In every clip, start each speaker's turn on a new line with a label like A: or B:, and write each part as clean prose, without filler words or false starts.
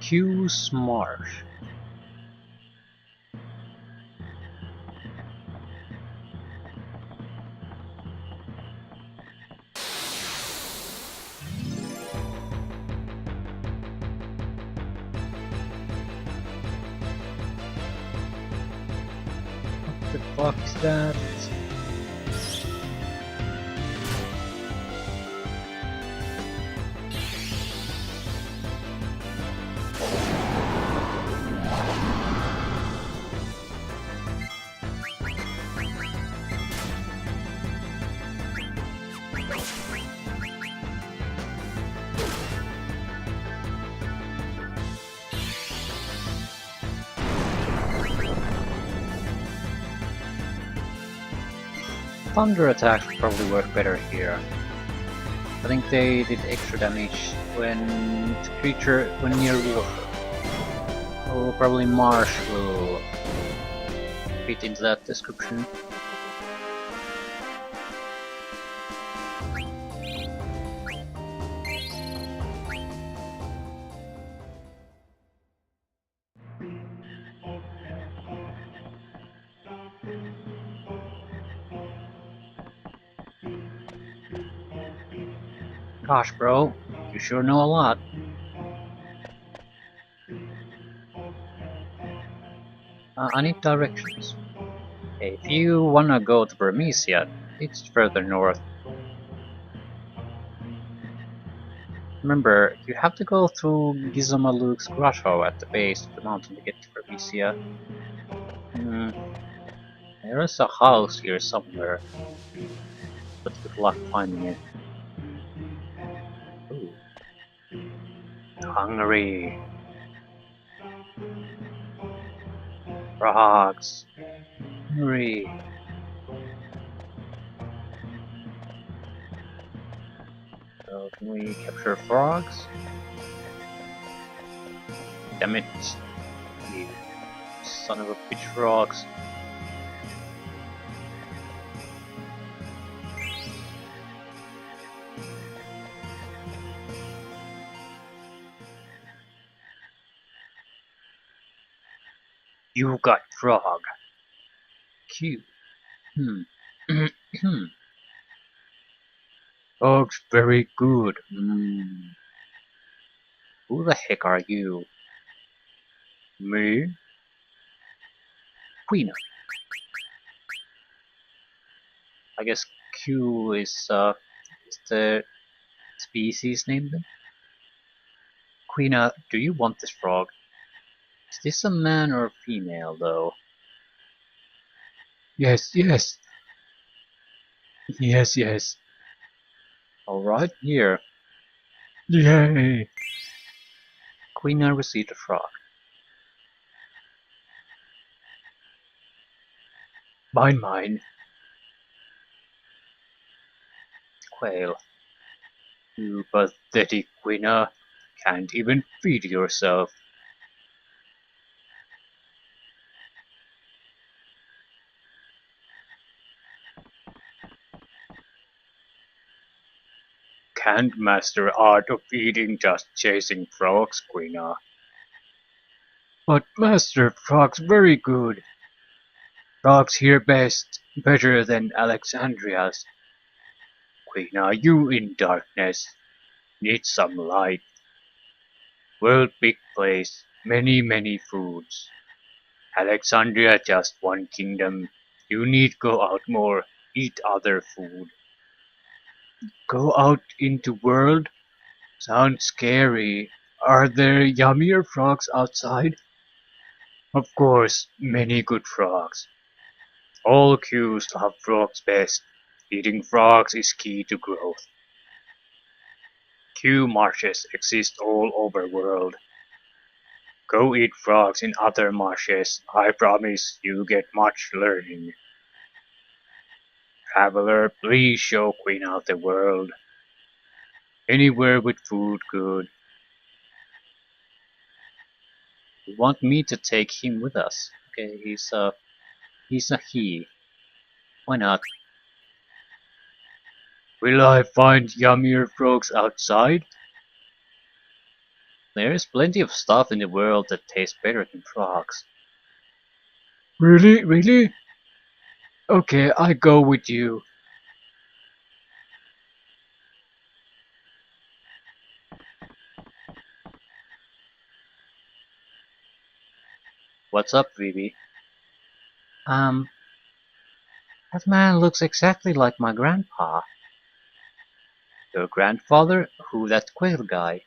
A: Q's Marsh. What the fuck is that? Thunder attacks probably work better here. I think they did extra damage when near water. Oh, probably Marsh will fit into that description. Gosh, bro, you sure know a lot. I need directions. If you wanna go to Burmecia, it's further north. Remember, you have to go through Gizamaluk's grotto at the base of the mountain to get to Burmecia. There is a house here somewhere, but good luck finding it. Ooh. Hungry. Frogs. Hungry. So can we capture frogs? Damn it. You son of a bitch frogs. You got frog. Cute. Frog's very good. Who the heck are you? Me? Queen. I guess Q is the species name then? Queena, do you want this frog? Is this a man or a female though? Yes, yes. Yes, yes. Alright, here. Yay! Queena received a frog. Mine, mine. Quail. You pathetic Queena. Can't even feed yourself. Can't master art of eating, just chasing frogs, Queena. But master, frogs very good. Frogs here best, better than Alexandria's. Queena, you in darkness. Need some light. World big place, many many foods. Alexandria just one kingdom. You need go out more, eat other food. Go out into world? Sounds scary. Are there yummier frogs outside? Of course, many good frogs. All Qs love frogs best. Eating frogs is key to growth. Q marshes exist all over world. Go eat frogs in other marshes. I promise you get much learning. Traveler, please show Queen out the world. Anywhere with food good. You want me to take him with us? Okay, he's a he. Why not? Will I find yummier frogs outside? There's plenty of stuff in the world that tastes better than frogs. Really? Really? Okay, I go with you. What's up, Vivi? Um, that man looks exactly like my grandpa. Your grandfather? Who, that quail guy?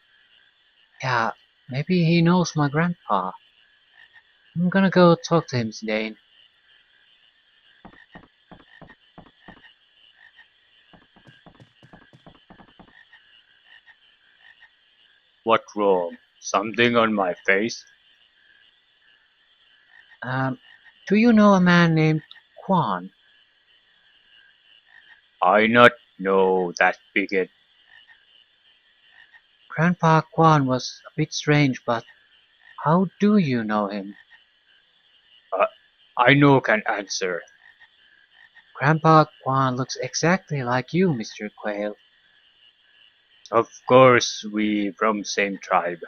A: Yeah, maybe he knows my grandpa. I'm gonna go talk to him today. What wrong? Something on my face? Um, do you know a man named Quan? I not know that bigot. Grandpa Quan was a bit strange, but how do you know him? Uh, I no can answer. Grandpa Quan looks exactly like you, Mr. Quail. Of course, we from same tribe.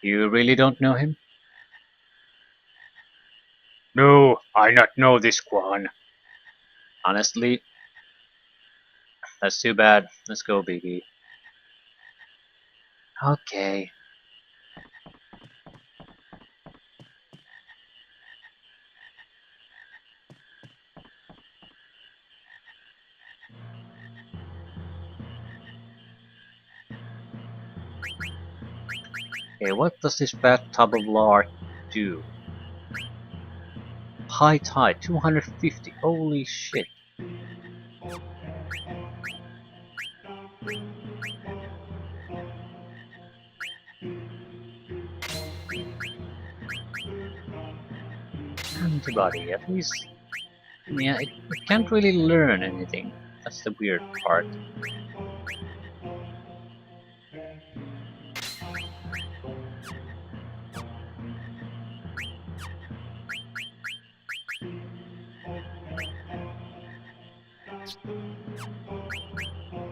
A: You really don't know him? No, I not know this Quan. Honestly, that's too bad. Let's go, Biggie. Okay. Okay, what does this bathtub of lard do? High tide, 250. Holy shit. Antibody, at least. Yeah, it can't really learn anything. That's the weird part.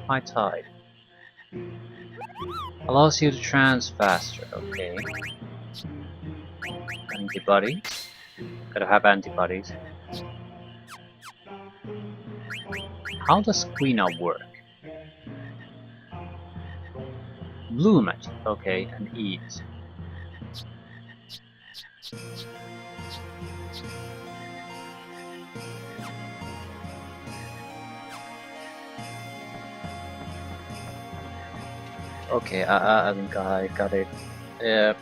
A: High tide. Allows you to trans faster, okay. Antibodies. Gotta have antibodies. How does Quina work? Blue magic, okay, and eat. Okay, I think I got it. Uh,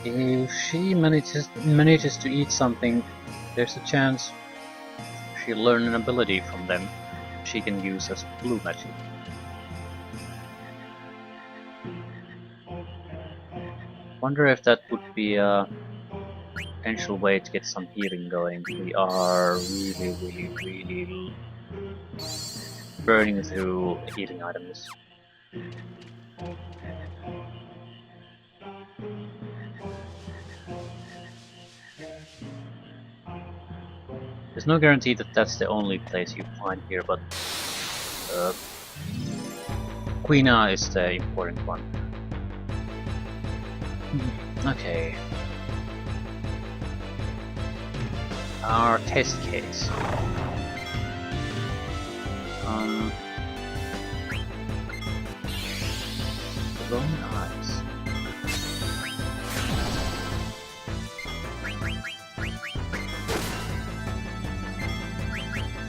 A: if she manages to eat something, there's a chance she'll learn an ability from them she can use as blue magic. Wonder if that would be a potential way to get some healing going. We are really burning through healing items. There's no guarantee that that's the only place you find here, but Quina is the important one. Okay. Our test case. Glowing eyes.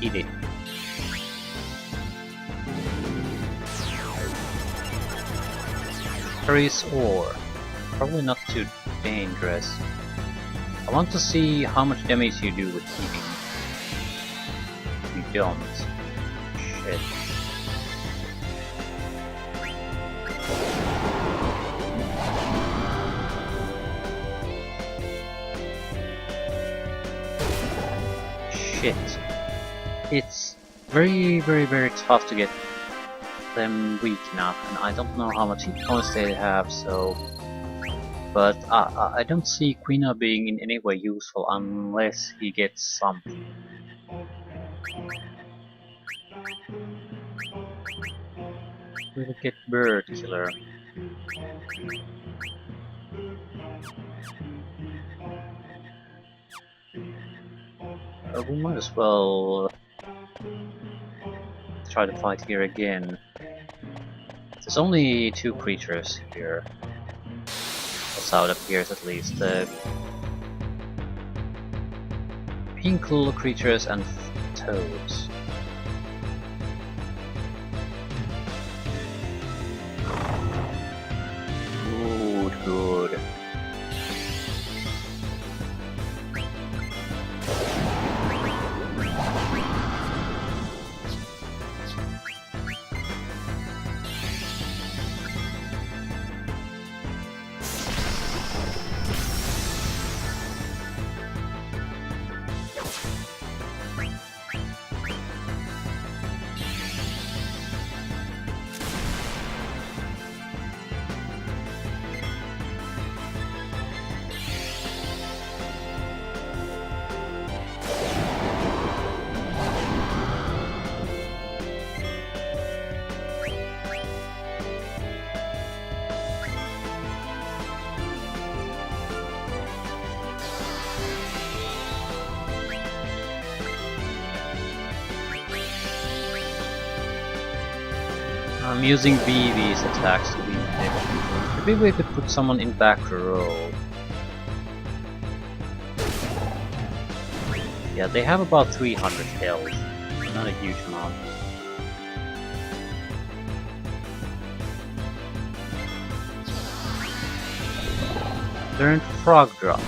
A: Eat it. Harry's ore. Probably not too dangerous. I want to see how much damage you do with healing. You don't. Shit. Shit. It's very tough to get them weak enough, and I don't know how much hit points they have, so... But I don't see Quina being in any way useful unless he gets something. We'll get bird killer. We might as well try to fight here again. There's only 2 creatures here. That's how it appears at least. The pink little creatures and toads. Good. I'm using BV's attacks to beat it. Maybe we could put someone in back row. Yeah, they have about 300 health. Not a huge amount. Learn Frog Drop.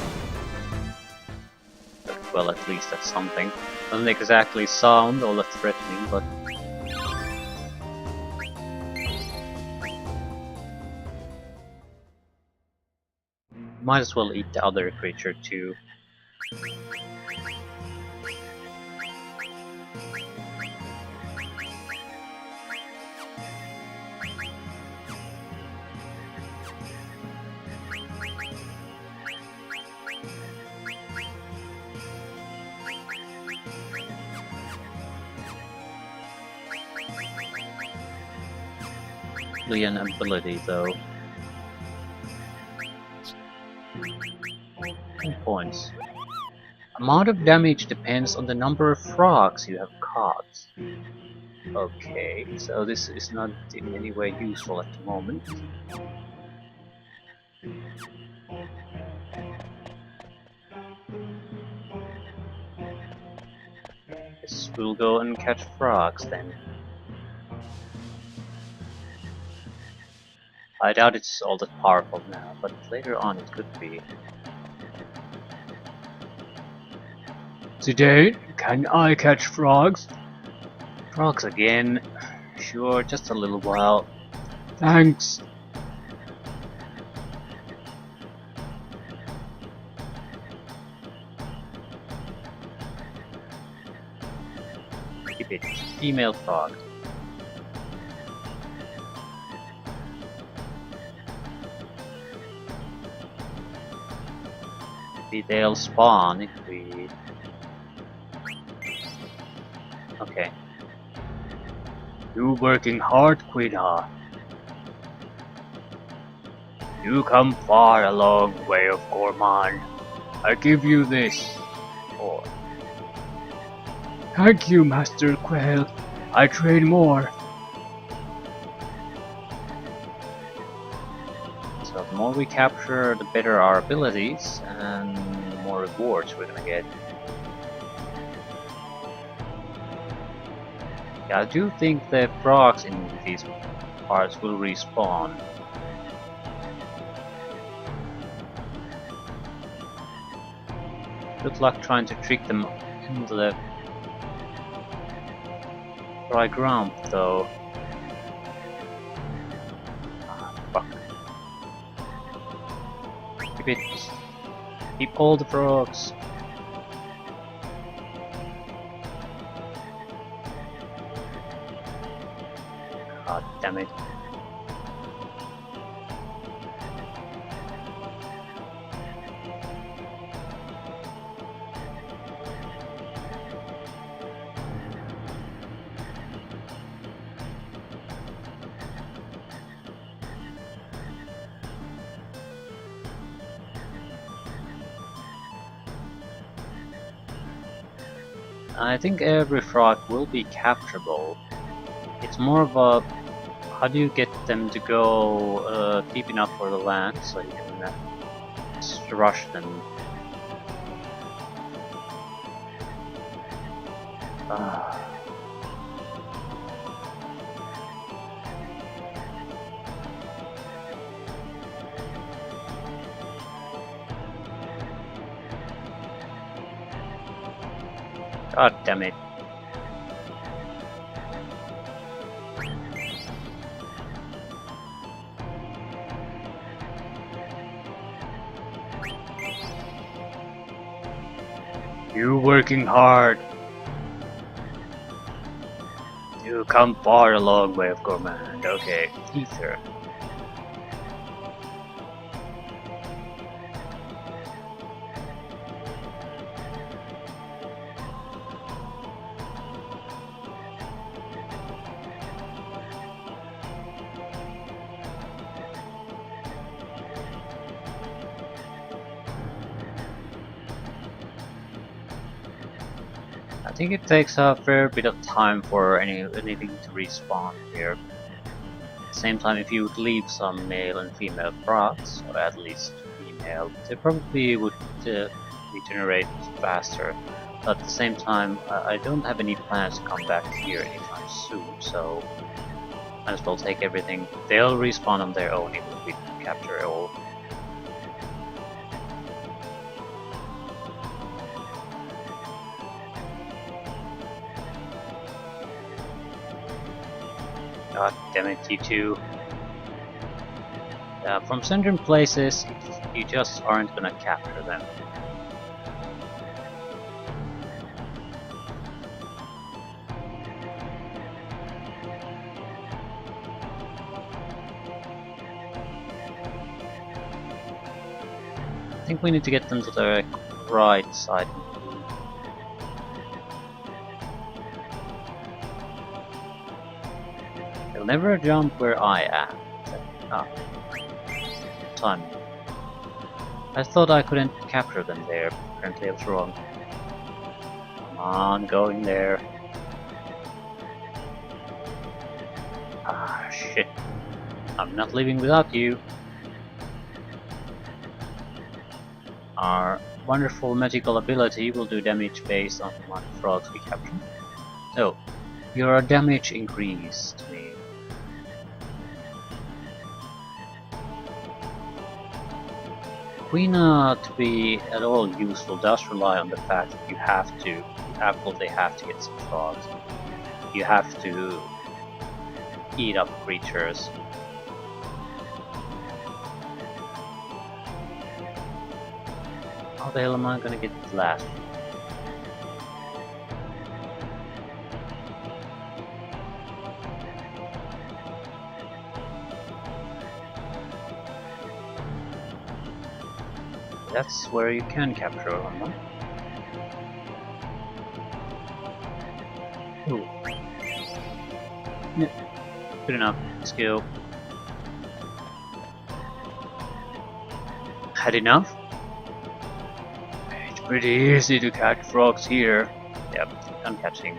A: Well, at least that's something. Doesn't exactly sound all that threatening, but might as well eat the other creature too. An ability though. 2 points. Amount of damage depends on the number of frogs you have caught. Okay, so this is not in any way useful at the moment. Guess we'll go and catch frogs then. I doubt it's all that powerful now, but later on it could be. Today, can I catch frogs? Frogs again? Sure, just a little while. Thanks. Keep it. Female frog. Maybe they'll spawn if we... Okay. You working hard, Quina. You come far a long way of Gorman. I give you this. Oh. Thank you, Master Quail. I train more. So the more we capture, the better our abilities, and the more rewards we're gonna get. Yeah, I do think the frogs in these parts will respawn. Good luck trying to trick them into the dry ground, though. Ah, fuck. Keep it. Keep all the frogs. God damn it. I think every frog will be capturable. It's more of a how do you get them to go deep enough for the land so you can rush them. Ah. God damn it. You working hard. You come far a long way of command. Okay, ether. I think it takes a fair bit of time for anything to respawn here. At the same time, if you would leave some male and female frogs, or at least female, they probably would regenerate faster. But at the same time, I don't have any plans to come back here anytime soon, so might as well take everything. They'll respawn on their own even if we capture it all. God damn it, you two. From certain places, you just aren't gonna capture them. I think we need to get them to the right side. They'll never jump where I am. Ah. Time. I thought I couldn't capture them there. Apparently I was wrong. Come on, going there. Ah, shit. I'm not leaving without you. Our wonderful magical ability will do damage based on the amount of frogs we capture. So, your damage increased me. Quina to be at all useful does rely on the fact that you absolutely have to get some frogs. You have to eat up creatures. How the hell am I gonna get it last? That's where you can capture one, huh? Ooh. Yeah. Good enough. Let's go. Had enough? It's pretty easy to catch frogs here. Yep, I'm catching.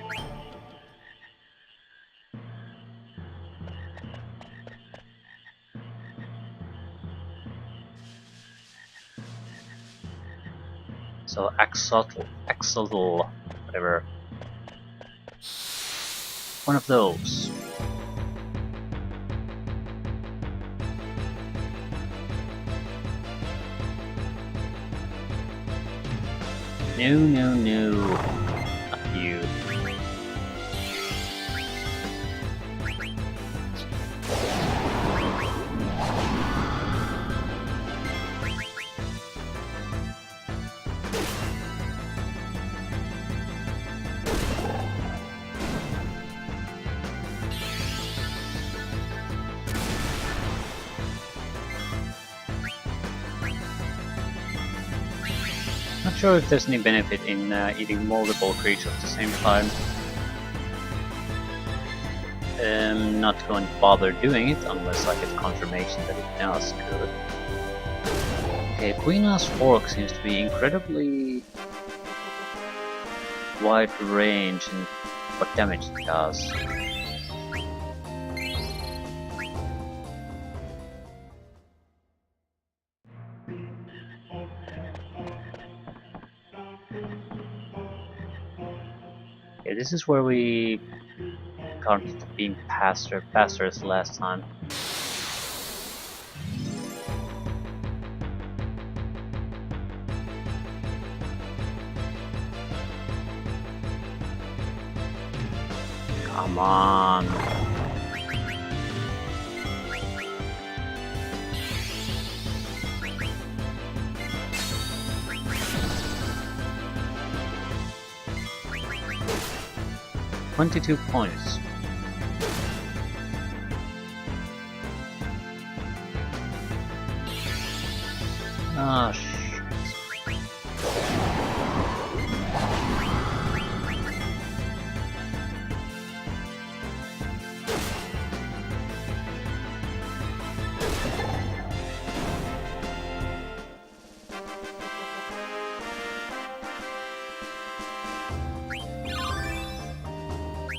A: So axolotl, whatever. One of those. No, not you. Not sure if there's any benefit in eating multiple creatures at the same time. I'm not going to bother doing it unless I get confirmation that it does good. Okay, Queena's fork seems to be incredibly
B: wide range in what damage it does. Yeah, this is where we counted being pastors last time. Come on. $22 points. Ah, shit.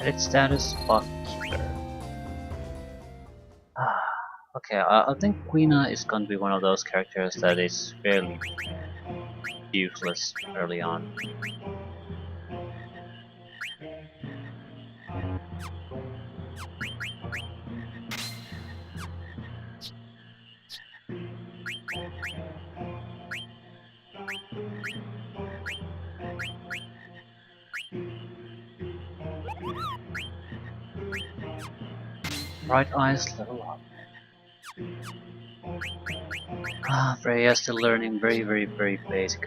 B: Edit status Buckkeeper. Okay, I think Quina is gonna be one of those characters that is fairly useless early on. Bright Eyes level up. Freya still learning very basic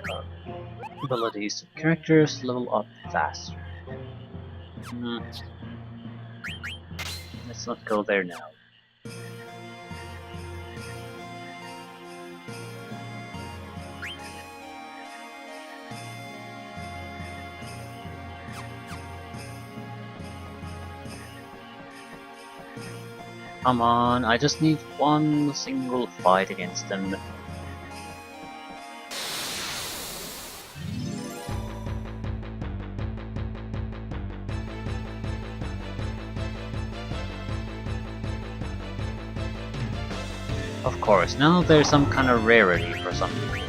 B: abilities. Characters level up faster. Let's not go there now. Come on, I just need one single fight against them. Of course, now there's some kind of rarity for some reason.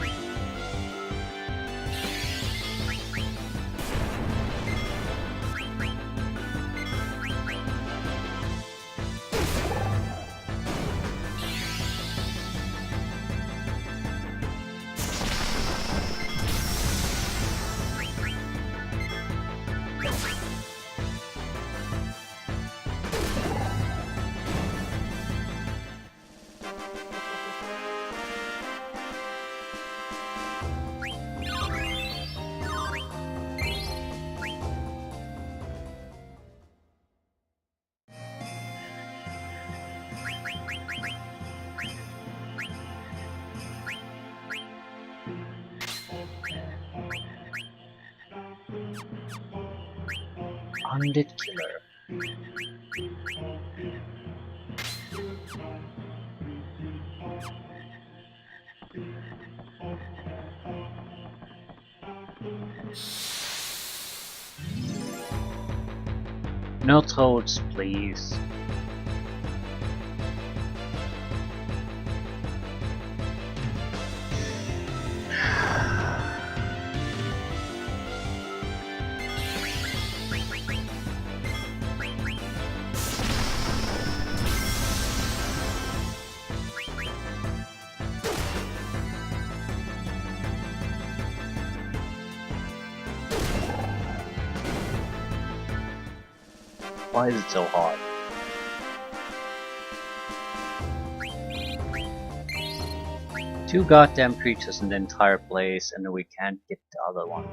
B: Undead Killer. No toads, please. Why is it so hard? Two goddamn creatures in the entire place and we can't get the other one.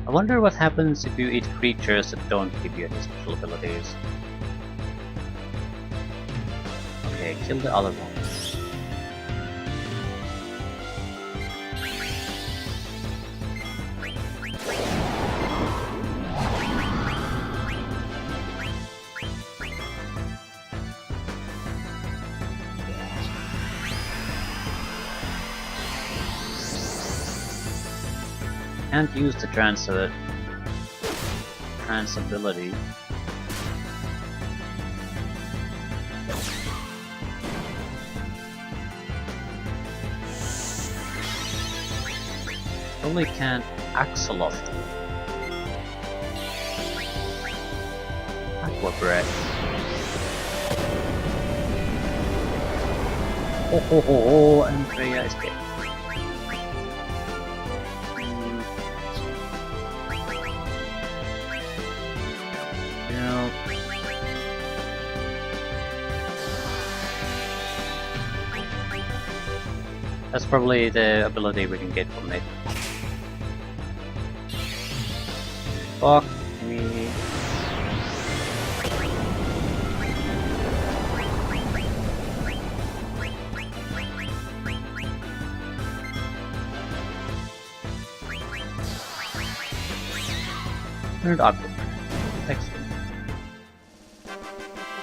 B: I wonder what happens if you eat creatures that don't give you any special abilities. Okay, kill the other one. can't use the trance ability. Probably can't Axoloft. Aqua Breath. Ho ho ho ho, and Freya is dead. You know, that's probably the ability we can get from it. Fuck me. Third Aqua. Excellent.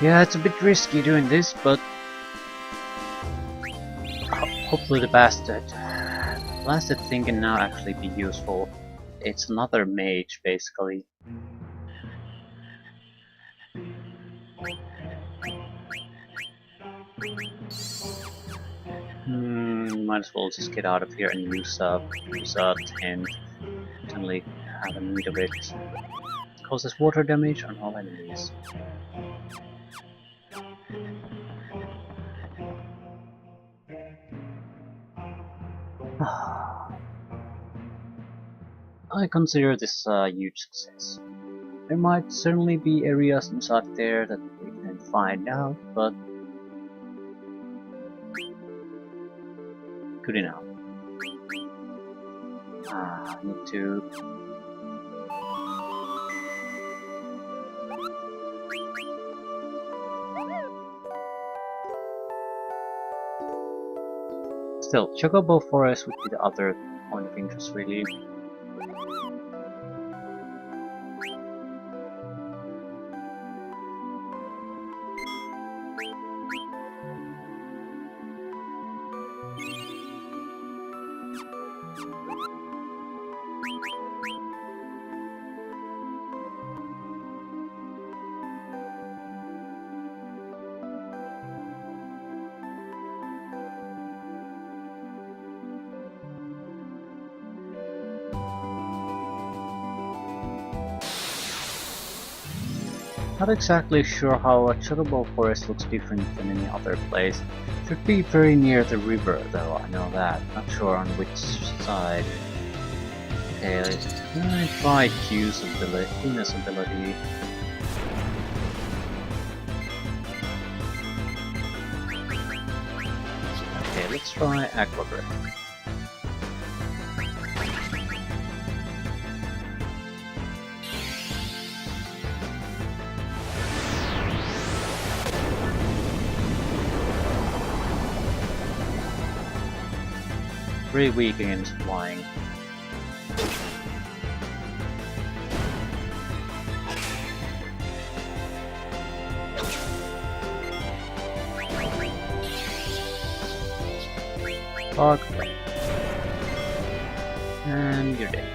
B: Yeah, it's a bit risky doing this, but hopefully the bastard thing can now actually be useful. It's another mage, basically. Might as well just get out of here and use a tent. Certainly have a need of it. Causes water damage on all enemies. I consider this a huge success. There might certainly be areas inside there that we can find out, but good enough. I need to still, Chocobo Forest would be the other point of interest, really. Not exactly sure how a chocobo forest looks different than any other place. Should be very near the river, though, I know that. Not sure on which side. Okay, let's try Q's ability, Queen's ability. Okay, let's try Aqua Breath. Pretty weak against flying. Fuck. And you're dead.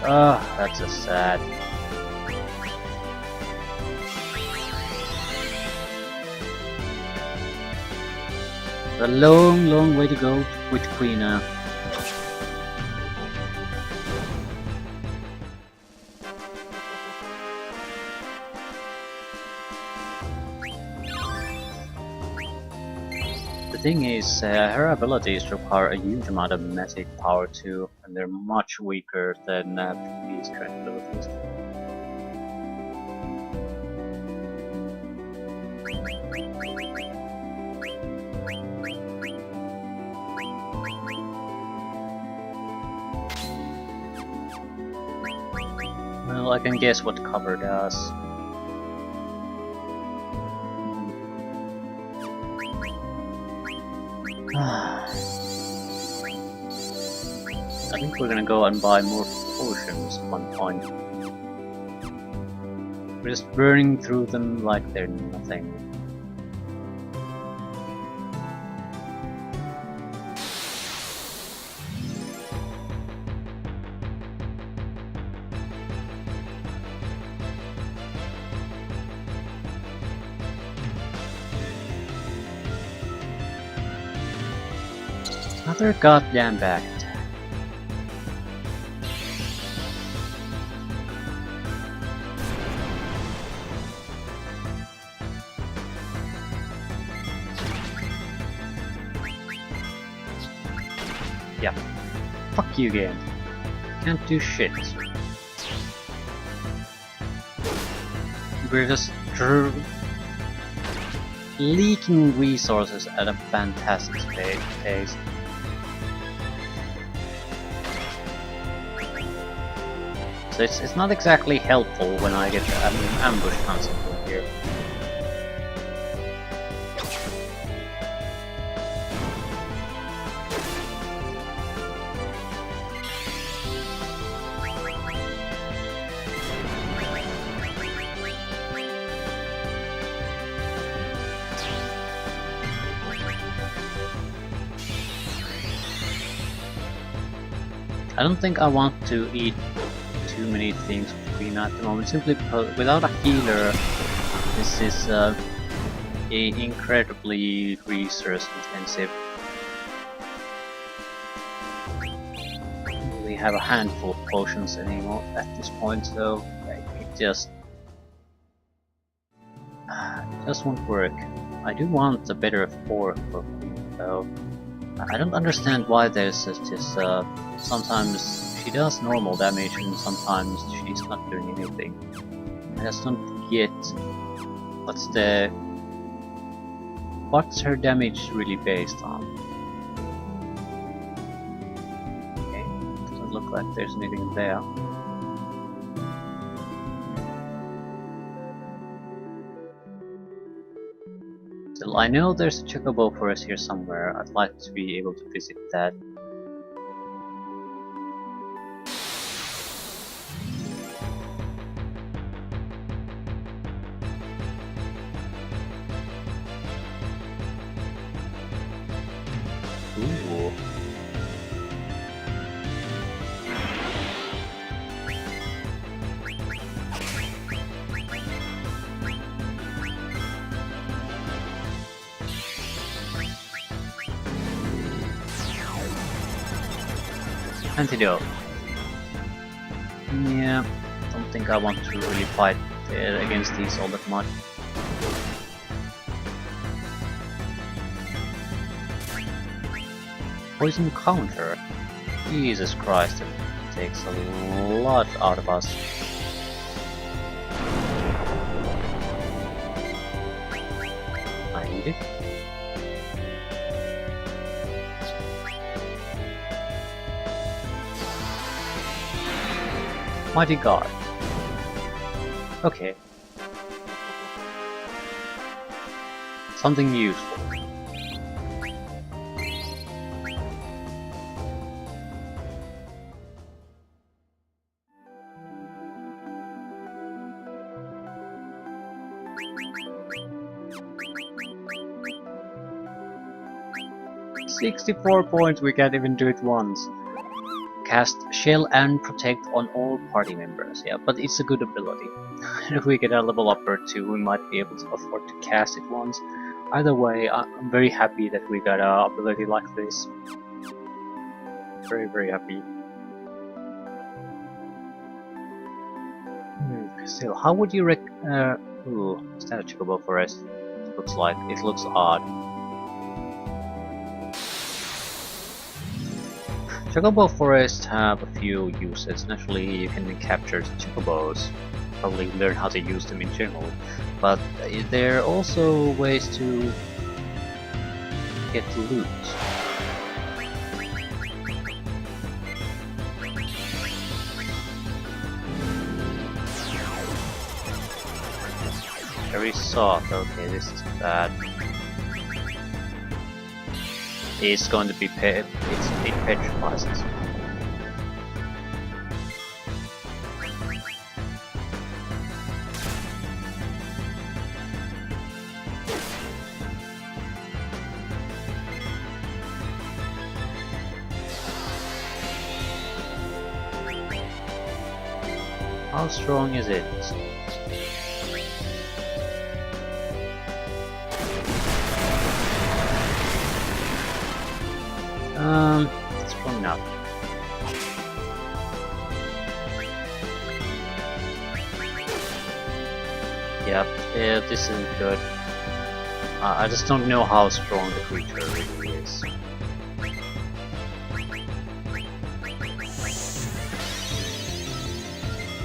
B: Ah, that's a sad. A long, long way to go with Quina. The thing is, her abilities require a huge amount of magic power too, and they're much weaker than these current abilities. Well, I can guess what cover does. I think we're gonna go and buy more potions at one point. We're just burning through them like they're nothing. Another goddamn back attack. Yeah. Fuck you, game. Can't do shit. We're just leaking resources at a fantastic pace. So it's not exactly helpful when I get an ambush constantly here. I don't think I want to eat too many things with Queen at the moment, simply because without a healer, this is incredibly resource intensive. I only have a handful of potions anymore at this point, so it just won't work. I do want a better fork for Queen, though. I don't understand why there's just sometimes she does normal damage and sometimes she's not doing anything. I just don't get what's her damage really based on. Okay, doesn't look like there's anything there. Still, I know there's a chocobo forest here somewhere. I'd like to be able to visit that. Ooh. Antidote. Yeah, don't think I want to really fight against these all that much. Poison counter. Jesus Christ, it takes a lot out of us. I need it. Mighty God. Okay. Something useful. "64 points, we can't even do it once." Cast Shell and Protect on all party members. Yeah, but it's a good ability. If we get a level up or two, we might be able to afford to cast it once. Either way, I'm very happy that we got an ability like this. Very, very happy. Still, how would you ooh, is that a chocobo forest? It looks odd. Chocobo forests have a few uses. Naturally, you can capture chocobos, probably learn how to use them in general, but there are also ways to get loot. Very soft. Okay, this is bad. It's going to be it petrifies us. How strong is it? It's probably not. Yep, this isn't good. I just don't know how strong the creature really is.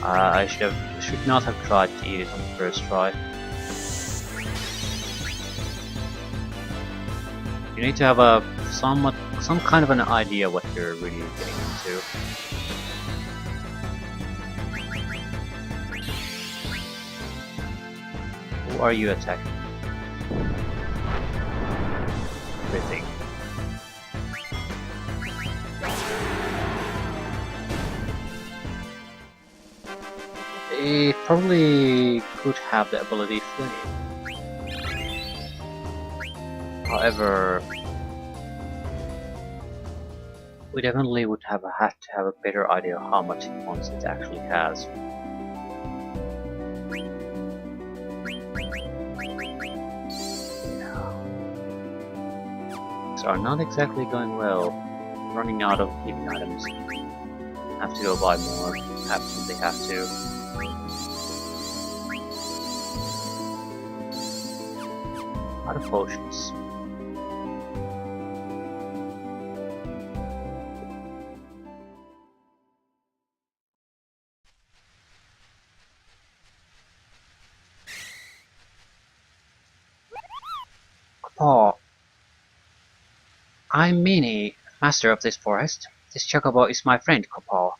B: I should not have tried to eat it on the first try. You need to have some kind of an idea what you're really getting into. Who are you attacking? Everything. It probably could have the ability Flame. However, we definitely would have had to have a better idea of how much points it actually has. Things are not exactly going well. Running out of healing items. Have to go buy more. Absolutely have to. Out of potions. Paw. I'm Mini, master of this forest. This chocobo is my friend, Copaw.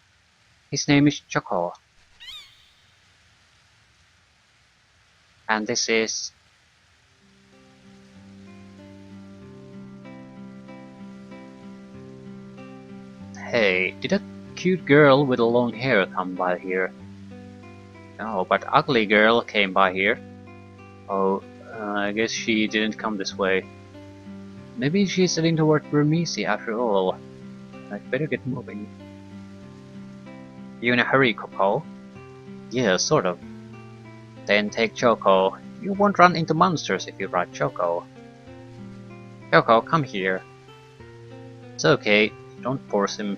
B: His name is Choco. And this is... Hey, did a cute girl with a long hair come by here? No, but ugly girl came by here. Oh, I guess she didn't come this way. Maybe she's heading toward Burmese after all. I'd better get moving. You in a hurry, Coco? Yeah, sort of. Then take Choco. You won't run into monsters if you ride Choco. Choco, come here. It's okay, don't force him.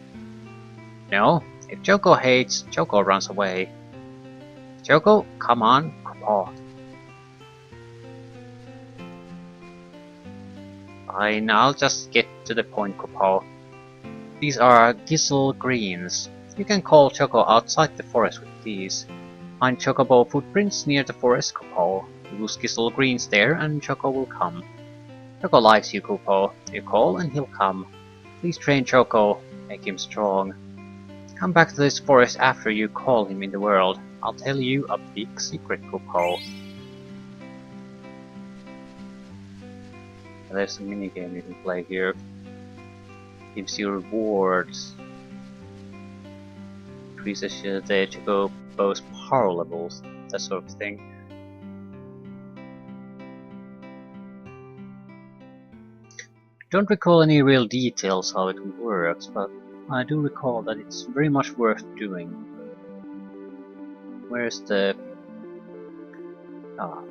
B: No, if Choco hates, Choco runs away. Choco, come on, Coco. Fine, I'll just get to the point, Coco. These are Gissel Greens. You can call Choco outside the forest with these. Find Chocobo footprints near the forest, Coco. Use Gissel Greens there and Choco will come. Choco likes you, Coco. You call and he'll come. Please train Choco. Make him strong. Come back to this forest after you call him in the world. I'll tell you a big secret, Coco. There's a minigame you can play here. Gives you rewards. Increases the Chocobo's power levels. That sort of thing. Don't recall any real details how it works, but I do recall that it's very much worth doing. Where's the... ah.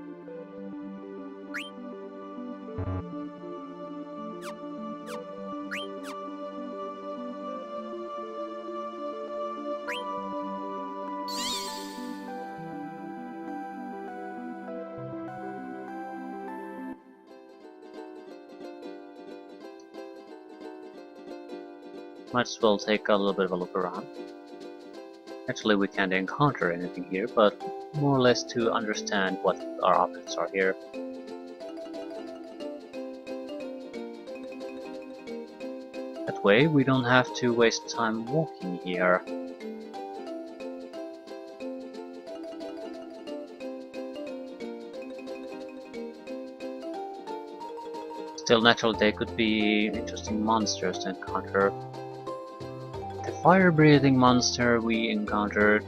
B: Might as well take a little bit of a look around. Actually, we can't encounter anything here, but more or less to understand what our options are here. That way, we don't have to waste time walking here. Still, naturally, they could be interesting monsters to encounter. The fire-breathing monster we encountered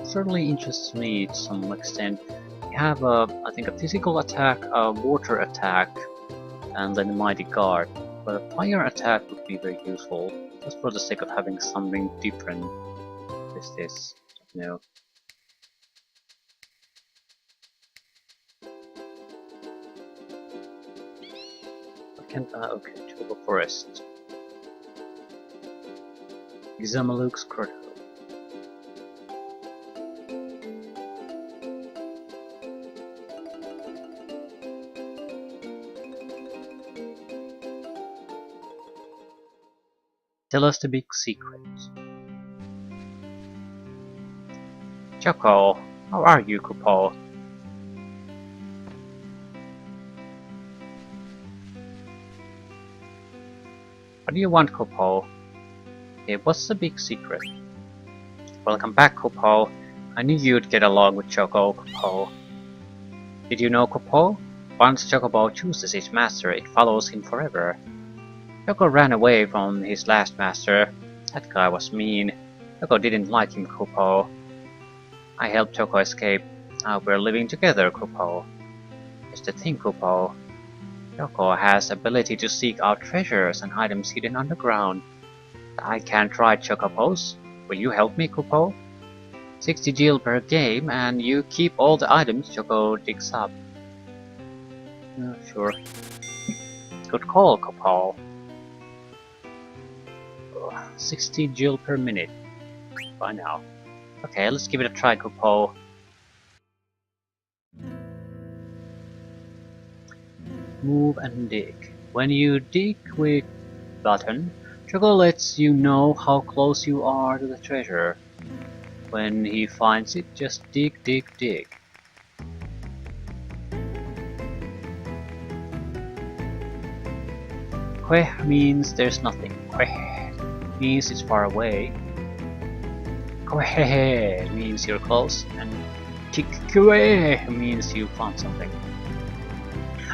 B: certainly interests me to some extent. We have, I think, a physical attack, a water attack, and then a mighty guard. But a fire attack would be very useful, just for the sake of having something different. What is this? No. I can't. Okay, Chocobo Forest. Examaluk's critical. Tell us the big secret. Choco, how are you, Chocobo? What do you want, Chocobo? Okay, what's the big secret? Welcome back, Chocobo. I knew you'd get along with Choco, Chocobo. Did you know, Chocobo? Once Chocobo chooses his master, it follows him forever. Choco ran away from his last master. That guy was mean. Choco didn't like him, Chocobo. I helped Choco escape. Now we're living together, Chocobo. It's the thing, Chocobo. Choco has ability to seek out treasures and items hidden underground. I can't ride chocobos. Will you help me, Chocobo? 60 gil per game, and you keep all the items Choco digs up. Sure. Good call, Chocobo. 60 gil per minute. By now. Okay, let's give it a try, Chocobo. Move and dig. When you dig with button, Choco lets you know how close you are to the treasure. When he finds it, just dig, dig, dig. Queh means there's nothing. Queh means it's far away. Queh means you're close. And Queh means you found something.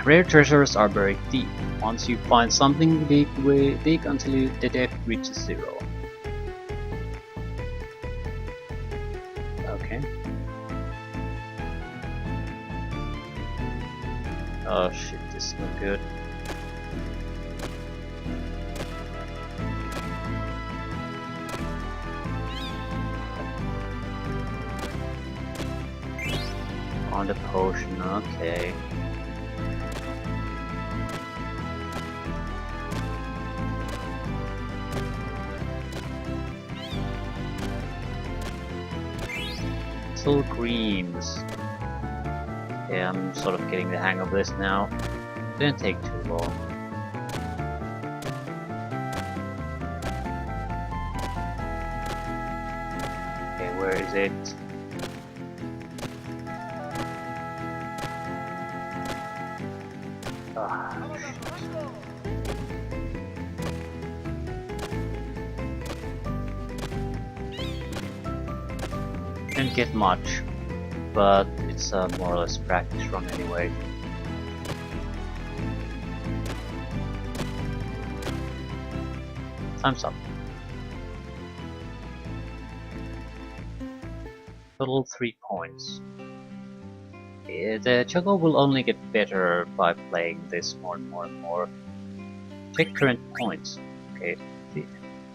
B: Rare treasures are buried deep. Once you find something, dig until the depth reaches 0. Okay. Oh shit, this is not good. On the potion, okay. Greens. Yeah, I'm sort of getting the hang of this now. Didn't take too long. Okay, where is it? Didn't get much, but it's a more or less practice run anyway. Time's up. Total 3 points. The Choco will only get better by playing this more and more and more. Check current points. Okay,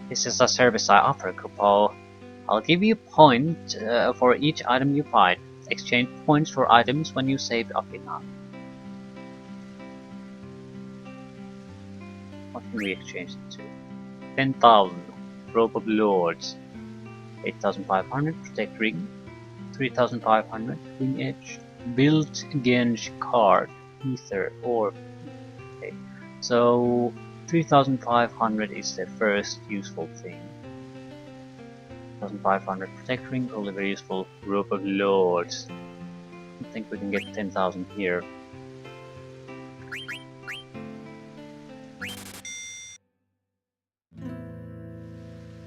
B: this is a service I offer, Choco. I'll give you a point for each item you find. Exchange points for items when you save up enough. What can we exchange it to? 10,000. Rope of Lords. 8,500. Protect Ring. 3,500. Wing Edge. Built Genji card. Ether. Orb. Okay. So 3,500 is the first useful thing. 1,500 Protect Ring, only very useful. Rope of Lords. I think we can get 10,000 here.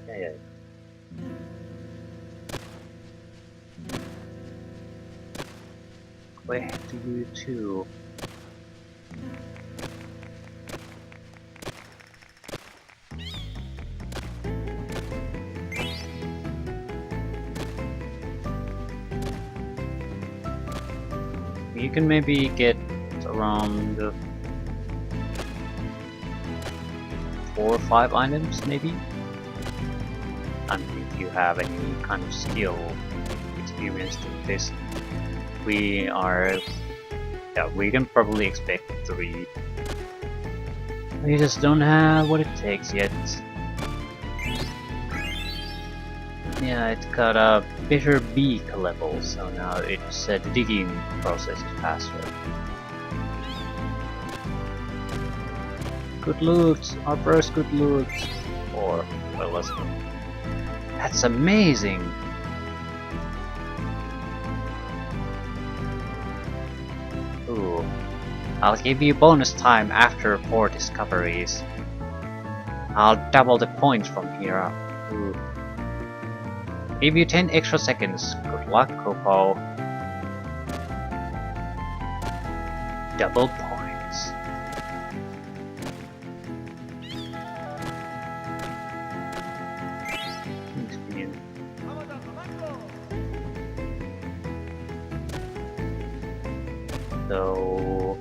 B: Yeah. Where do you two? You can maybe get around 4 or 5 items, maybe? And if you have any kind of skill, experience with this, we can probably expect 3. We just don't have what it takes yet. Yeah, it's got a better beak level, so now it's the digging process is faster. Good loot! Our first good loot! Or, well, let's go. That's amazing! Ooh. I'll give you bonus time after 4 discoveries. I'll double the points from here up. Ooh. Give you 10 extra seconds. Good luck, Copo. Double points. So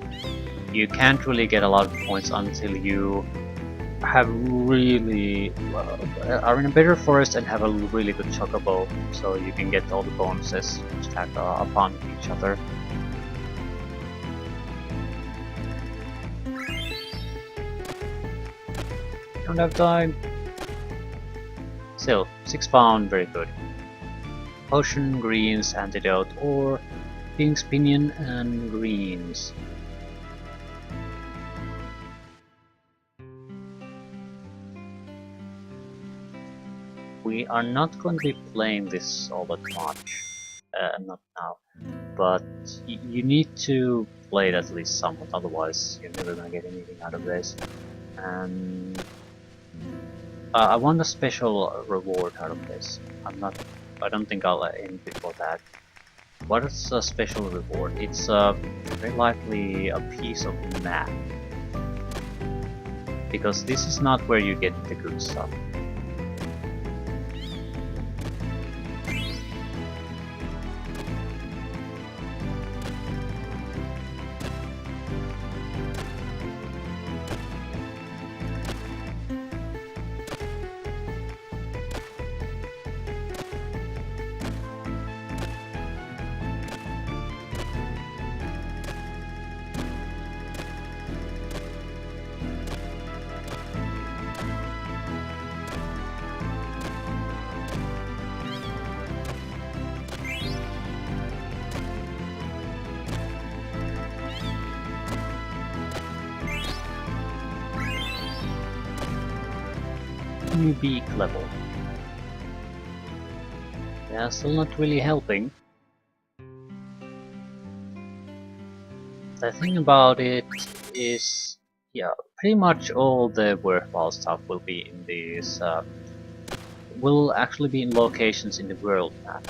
B: you can't really get a lot of points until you have really are in a better forest and have a really good chocobo, so you can get all the bonuses stacked upon each other. Don't have time. Still, 6 pound, very good. Potion, greens, antidote, or King's Pinion and greens. We are not going to be playing this all that much, not now, but you need to play it at least somewhat, otherwise you're never going to get anything out of this. And I want a special reward out of this. I don't think I'll aim before that. What is a special reward? It's very likely a piece of map, because this is not where you get the good stuff. New beak level. Yeah, still not really helping. The thing about it is, yeah, pretty much all the worthwhile stuff will be in these, will actually be in locations in the world map.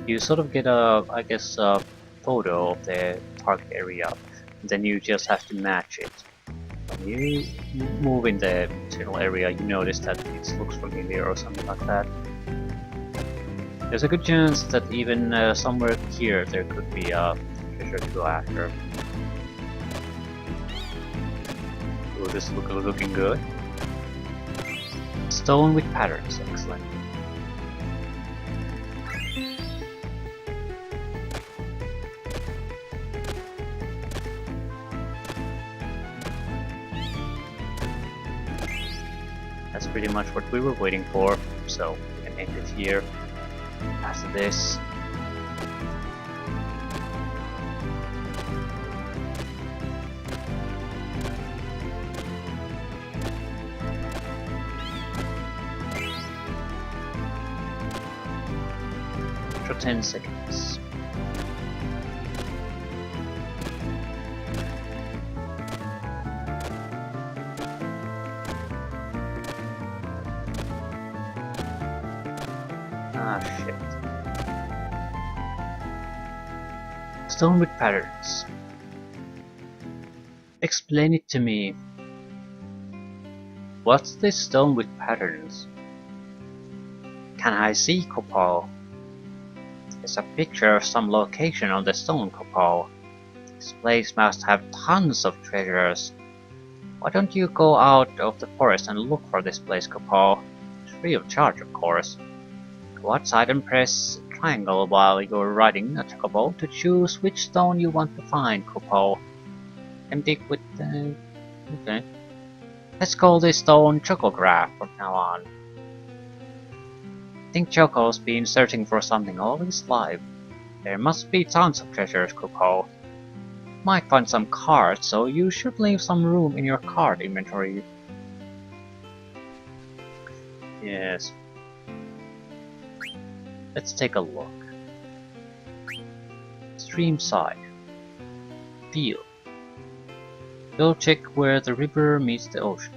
B: You sort of get a, I guess, a photo of the target area, then you just have to match it. When you move in the general area, you notice that it looks familiar or something like that. There's a good chance that even somewhere here there could be a treasure to go after. Ooh, this is looking good. Stone with patterns, excellent. That's pretty much what we were waiting for, so we can end it here. After this, for 10 seconds. Ah, shit. Stone with patterns. Explain it to me. What's this stone with patterns? Can I see, Copal? There's a picture of some location on the stone, Copal. This place must have tons of treasures. Why don't you go out of the forest and look for this place, Copal? It's free of charge, of course. Go outside and press triangle while you're riding a chocobo to choose which stone you want to find, Copal. And dig with the... okay. Let's call this stone Chocograph from now on. Think Choco's been searching for something all his life. There must be tons of treasures, Coco. Might find some cards, so you should leave some room in your card inventory. Yes. Let's take a look. Stream side. Field. Go check where the river meets the ocean.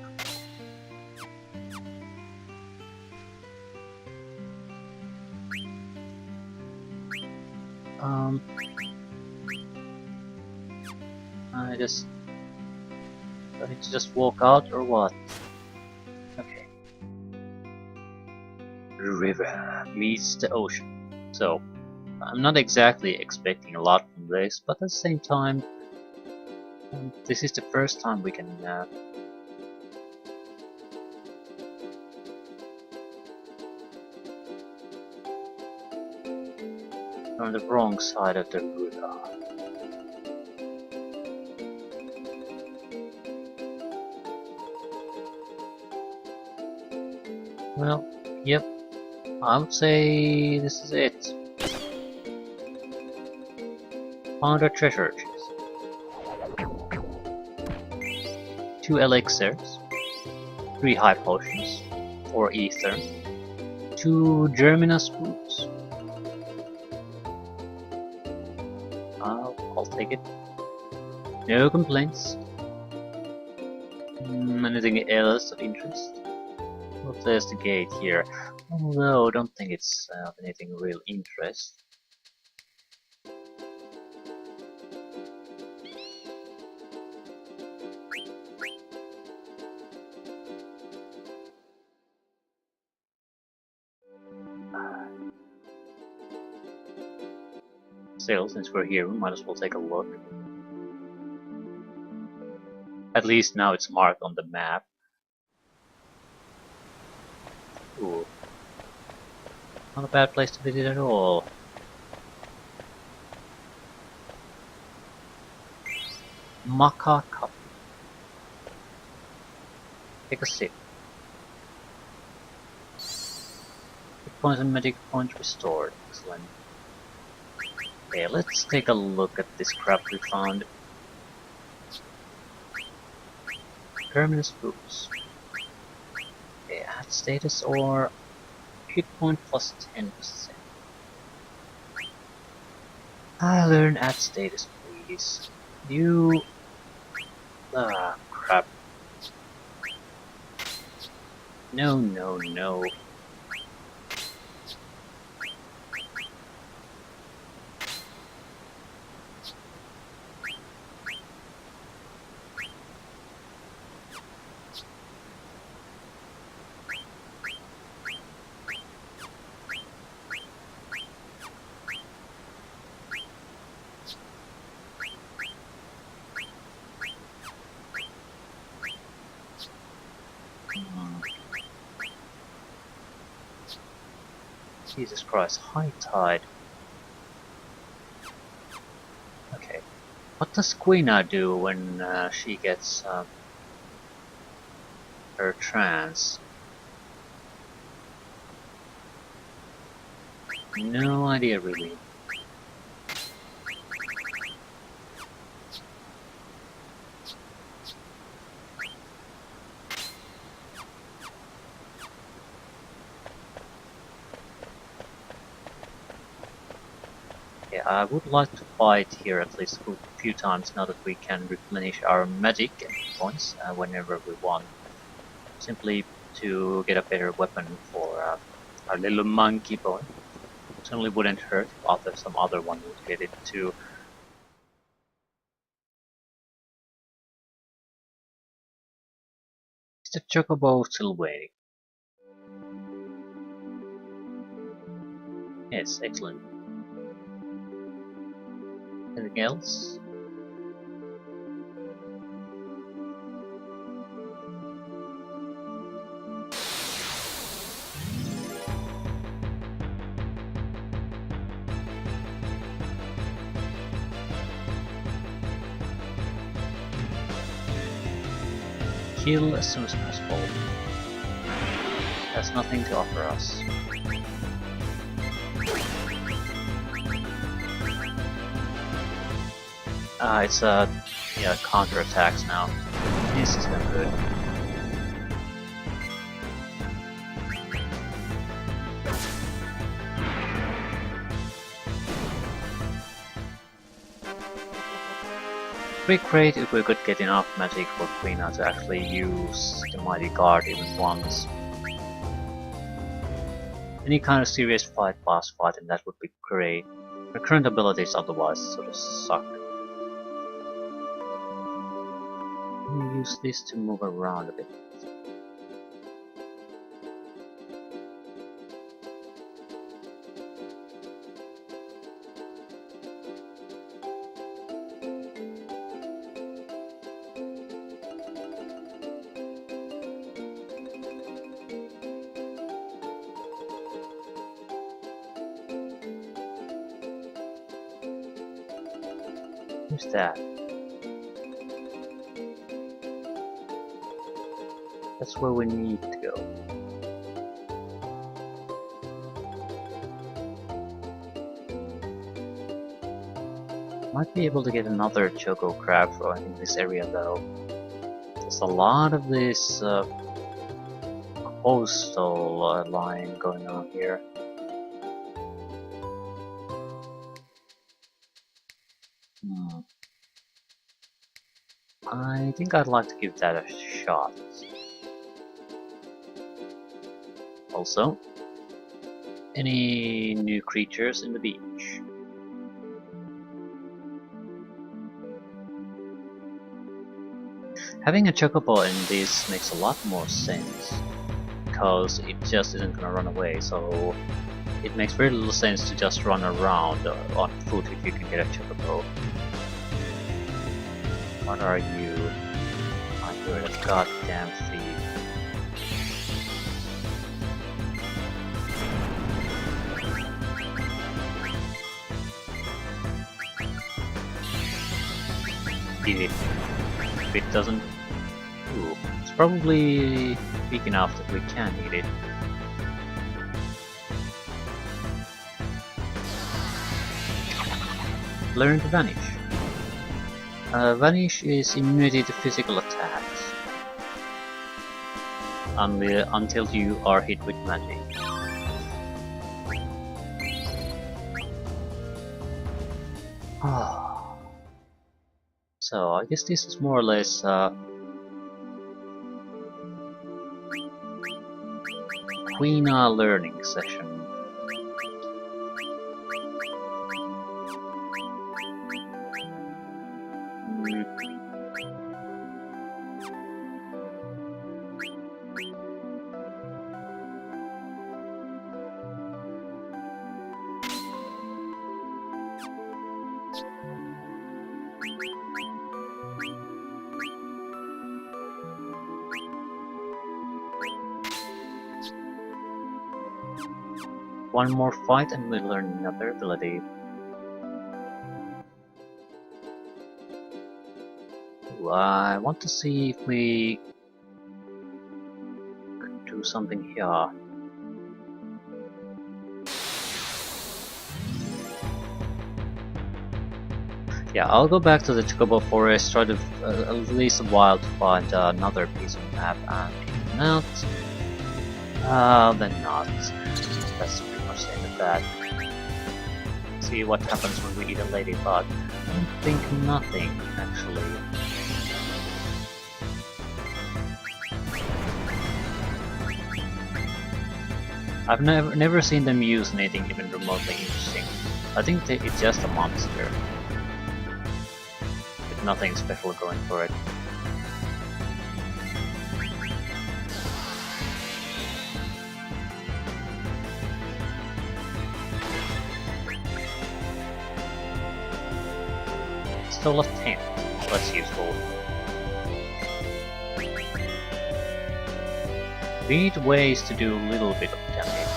B: I need to just walk out or what? Okay. The river meets the ocean. So, I'm not exactly expecting a lot from this, but at the same time, this is the first time we can on the wrong side of the river. Well, yep, I would say this is it. Found a treasure chest. 2 elixirs, 3 high potions, 4 ether, 2 germinus roots. I'll take it. No complaints. Anything else of interest? Well, there's the gate here. Although I don't think it's of anything real interest. Still, since we're here, we might as well take a look. At least now it's marked on the map. Ooh. Not a bad place to visit at all. Maca Cup. Take a sip. Hit points and magic points restored. Excellent. Okay, let's take a look at this crap we found. Terminus boots. Okay, add status or hit point plus 10%. Learn add status, please. You. Crap. No, no, no. Jesus Christ, high tide. Okay. What does Quina do when she gets her trance? No idea really. Yeah, I would like to fight here at least a few times now that we can replenish our magic points whenever we want. Simply to get a better weapon for our little monkey boy. Certainly wouldn't hurt if some other one would get it too. Is the chocobo still waiting? Yes, excellent. Anything else? Kill as soon as possible. Has nothing to offer us. It's yeah, counterattacks now. This is not good. It'd be great if we could get enough magic for Quina to actually use the Mighty Guard even once. Any kind of serious boss fight, and that would be great. Her current abilities otherwise sort of suck. Let me use this to move around a bit. Who's that? That's where we need to go. Might be able to get another choco crab in this area though. There's a lot of this coastal line going on here. I think I'd like to give that a shot. Also, any new creatures in the beach? Having a chocobo in this makes a lot more sense, because it just isn't gonna run away, so it makes very little sense to just run around on foot if you can get a chocobo. What are you? Oh, you're a goddamn thief. Eat it. If it doesn't... Ooh, it's probably big enough that we can eat it. Learn to vanish. Vanish is immunity to physical attacks until you are hit with magic. So I guess this is more or less Quina learning session. One more fight and we'll learn another ability. Ooh, I want to see if we could do something here. Yeah, I'll go back to the chocobo forest, try to at least a while to find another piece of map, and if not, then not. That's pretty much the end of that. See what happens when we eat a ladybug. I don't think nothing, actually. I've never seen them use anything even remotely interesting. I think it's just a monster. With nothing special going for it. Still a 10. That's useful. We need ways to do a little bit of damage.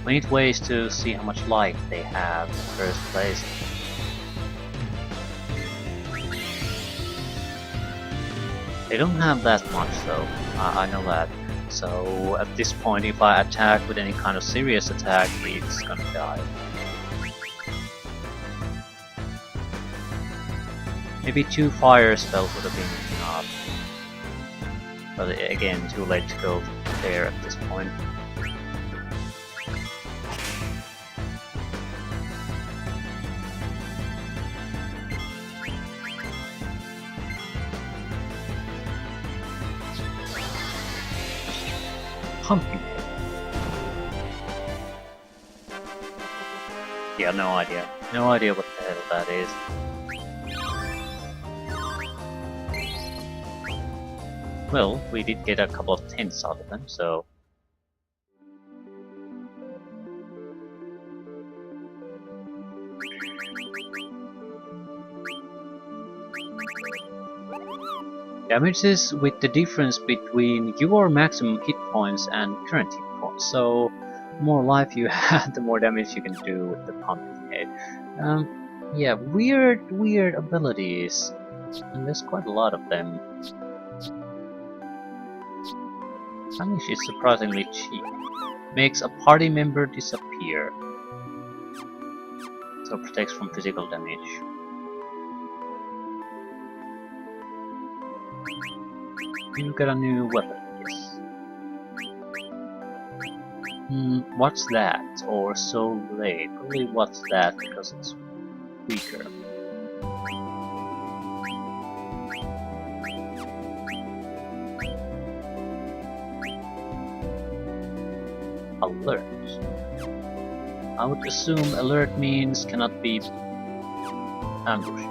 B: We need ways to see how much life they have in the first place. They don't have that much though, I know that. So at this point, if I attack with any kind of serious attack, it's gonna die. Maybe 2 fire spells would have been enough. But again, too late to go there at this point. Pumpkin. Yeah, no idea. No idea what the hell that is. Well, we did get a couple of tints out of them, so... Damage is with the difference between your maximum hit points and current hit points, so the more life you have, the more damage you can do with the pumpkin head. Yeah, weird abilities, and there's quite a lot of them. Punish is surprisingly cheap. Makes a party member disappear. So protects from physical damage. You got a new weapon, yes. What's that? Or so late? Probably what's that because it's weaker. Alert. I would assume alert means cannot be ambushed.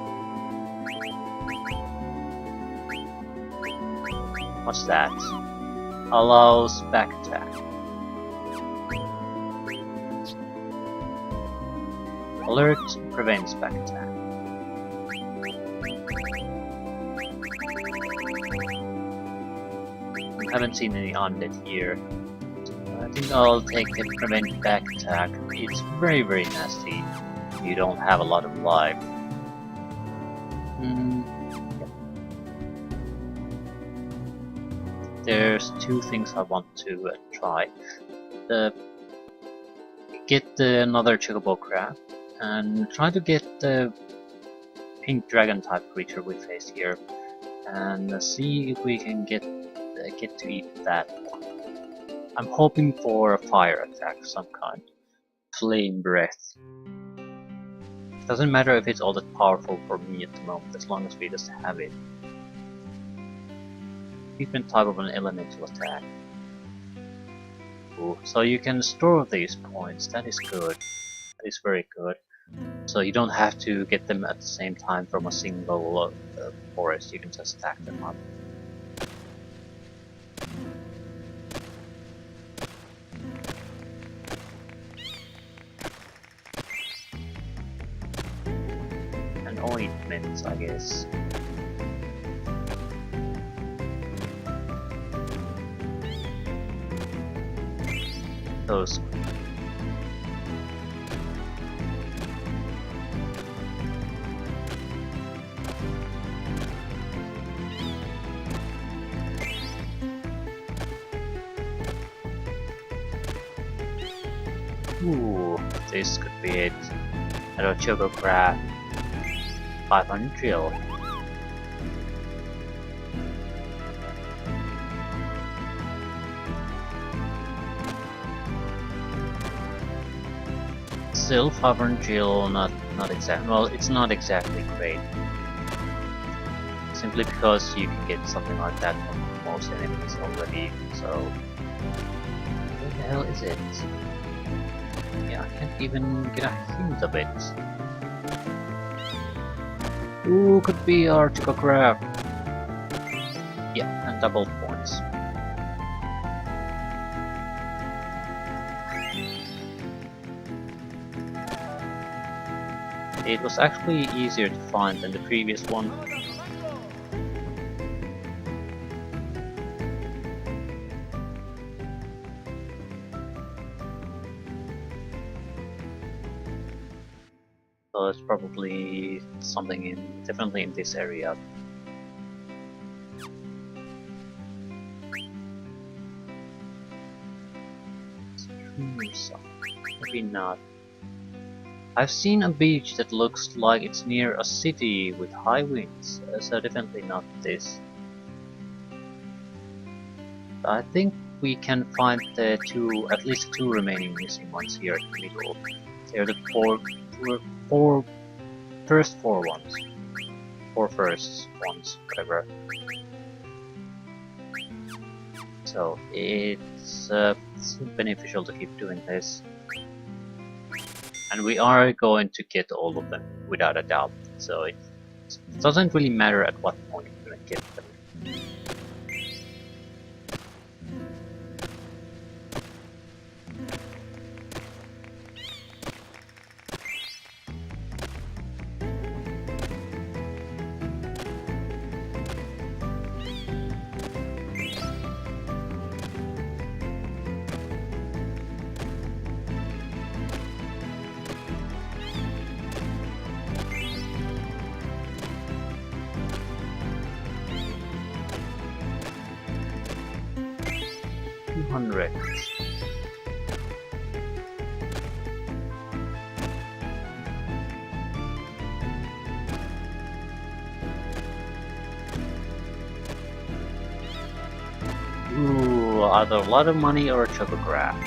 B: What's that? Allows back attack. Alert prevents back attack. I haven't seen any undead here. I think I'll take the prevent back attack. It's very nasty. You don't have a lot of life. There's 2 things I want to try. Get another chocobo crab and try to get the pink dragon type creature we face here, and see if we can get to eat that one. I'm hoping for a fire attack of some kind. Flame breath. Doesn't matter if it's all that powerful for me at the moment, as long as we just have it. Different type of an elemental attack. Ooh, so you can store these points, that is good. That is very good. So you don't have to get them at the same time from a single forest, you can just stack them up. And ointments, I guess. Those. Ooh, this could be it. Hello, Choco Crab. 500 drill. Still 500 drill, not exact. Well, it's not exactly great. Simply because you can get something like that from most enemies already. So, where the hell is it? Yeah, I can't even get a hint of it. Ooh, could be our Choco Crab. Yeah, and double points. It was actually easier to find than the previous one. So it's probably something definitely in this area. so. Maybe not. I've seen a beach that looks like it's near a city with high winds, so definitely not this. I think we can find the at least two remaining missing ones here in the middle. They're the first four ones. Four first ones, whatever. So it's beneficial to keep doing this. And we are going to get all of them, without a doubt. So it doesn't really matter at what point we're gonna get them. $200. Ooh, either a lot of money or a chocograph.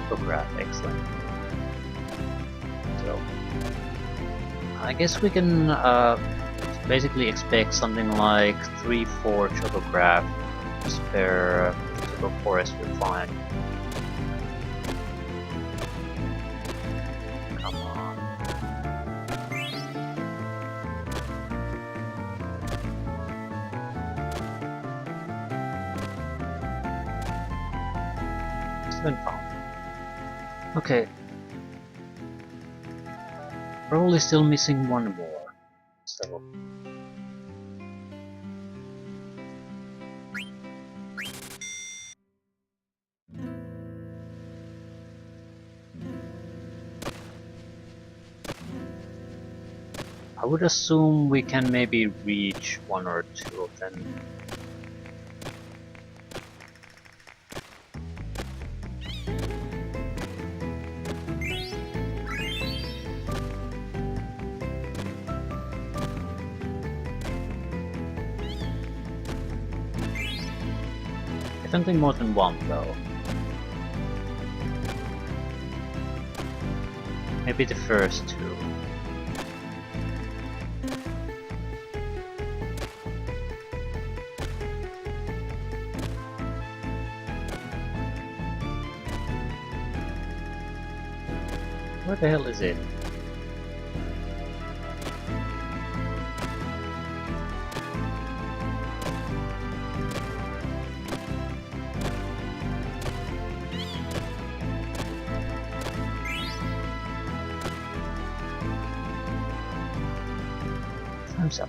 B: Chocograph, excellent. So, I guess we can basically expect something like 3-4 chocograph per choco forest we find. Come on. It's been found. Okay. Probably still missing one more. So I would assume we can maybe reach one or two of them. Definitely more than one though. Maybe the first two. Where the hell is it? Time's up.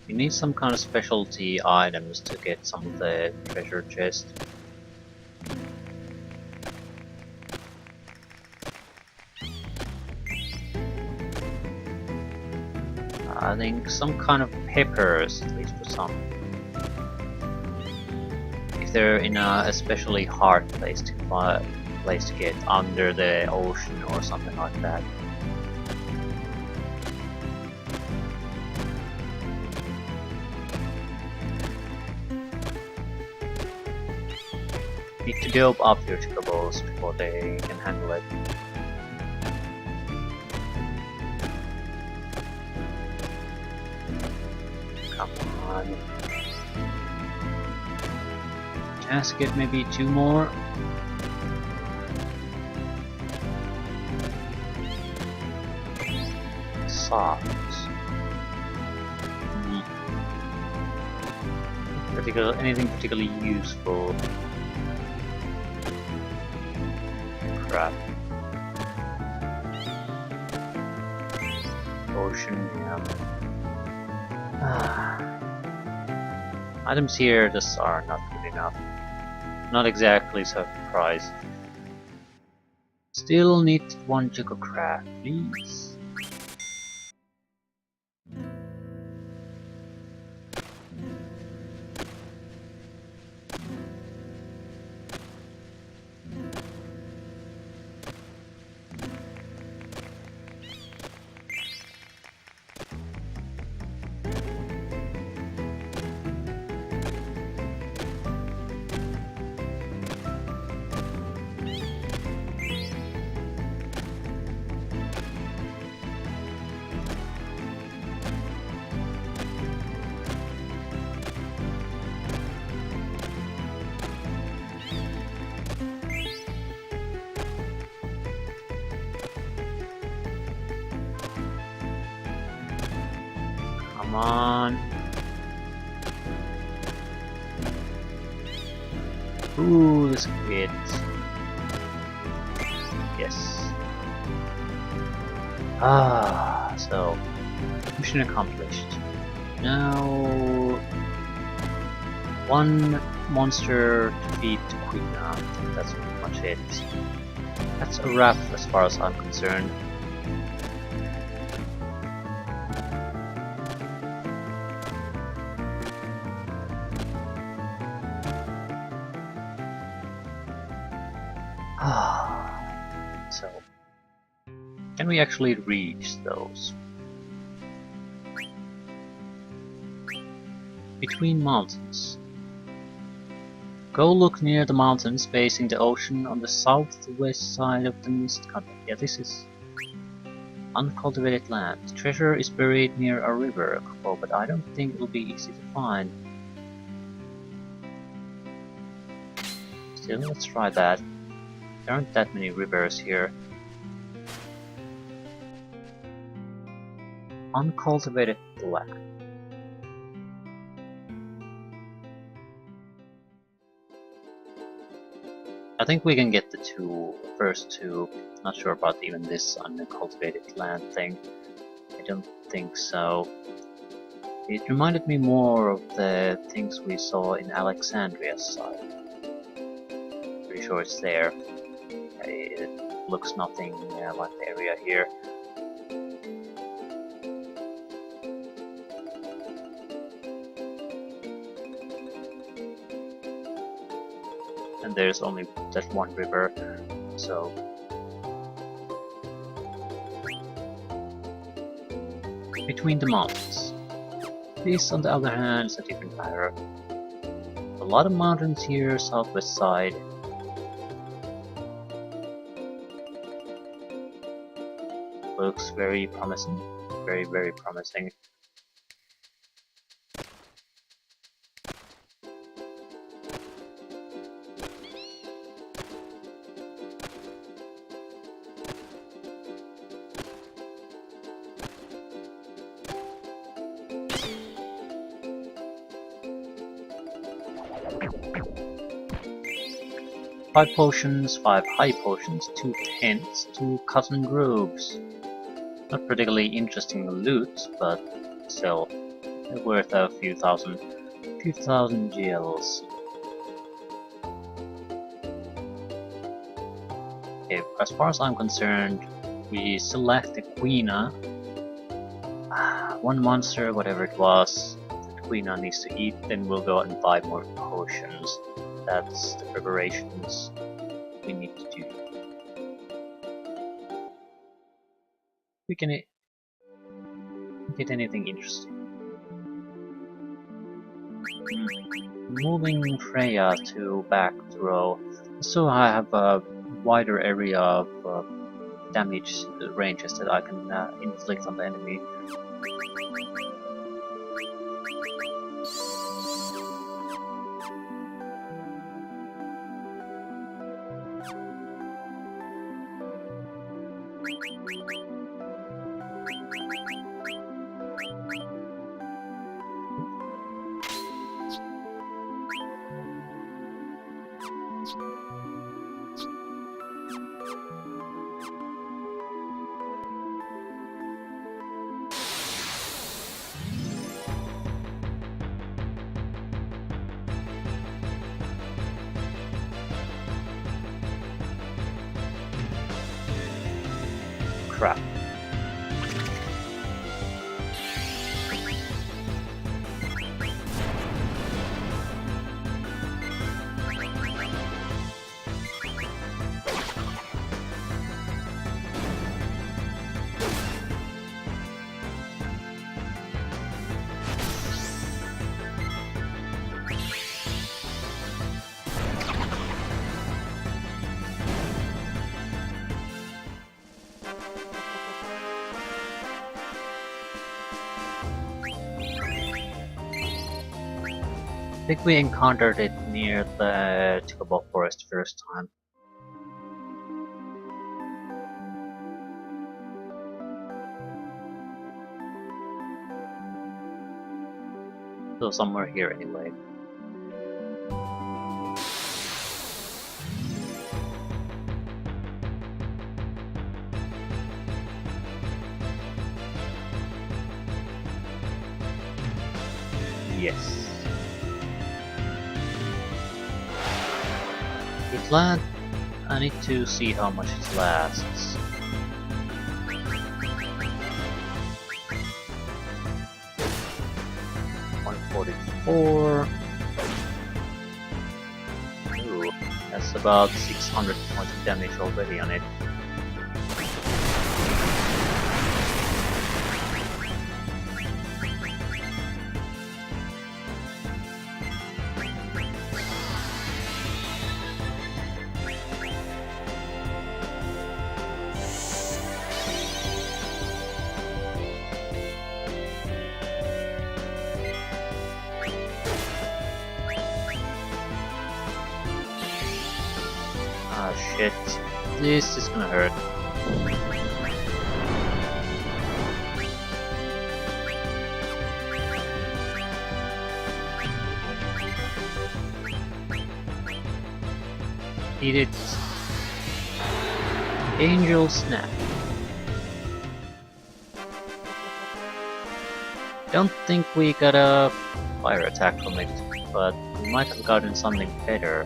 B: You need some kind of specialty items to get some of the treasure chest. I think some kind of peppers, at least for some. If they're in a especially hard place to get under the ocean or something like that. Need to dope up your chocobos before they can handle it. Come on. Just get maybe two more. Socks. Anything particularly useful? Crap. Ocean, yeah. Items here just are not good enough. Not exactly surprised. Still need one chococraft, please. Come on. Ooh, this hit. Yes. Ah, so mission accomplished. Now one monster to beat Queen. I think that's pretty much it. That's a wrap as far as I'm concerned. So, can we actually reach those? Between mountains. Go look near the mountains facing the ocean on the southwest side of the mist country. Yeah, this is uncultivated land. Treasure is buried near a river, but I don't think it will be easy to find. Still, let's try that. There aren't that many rivers here. Uncultivated land. I think we can get the first two. Not sure about even this uncultivated land thing. I don't think so. It reminded me more of the things we saw in Alexandria's side. Pretty sure it's there. It looks nothing like the area here. And there's only that one river, so between the mountains. This, on the other hand, is a different matter. A lot of mountains here, southwest side. Looks very promising. Very, very promising. Five potions, 5 high potions, 2 tents, 2 cotton groves. Not particularly interesting loot, but still worth a few thousand gels. Okay, as far as I'm concerned, we select the Quina. One monster, whatever it was, that Quina needs to eat, then we'll go out and buy more potions. That's the preparations we need to do. We can get anything interesting. Moving Freya to back row, so I have a wider area of damage ranges that I can inflict on the enemy. think we encountered it near the chocobo forest first time. So somewhere here anyway. Yes. It lasts. I need to see how much it lasts. $144. Ooh, that's about 600 points of damage already on it. Ah shit, this is gonna hurt. Eat it. Angel Snap. Don't think we got a fire attack from it, but we might have gotten something better.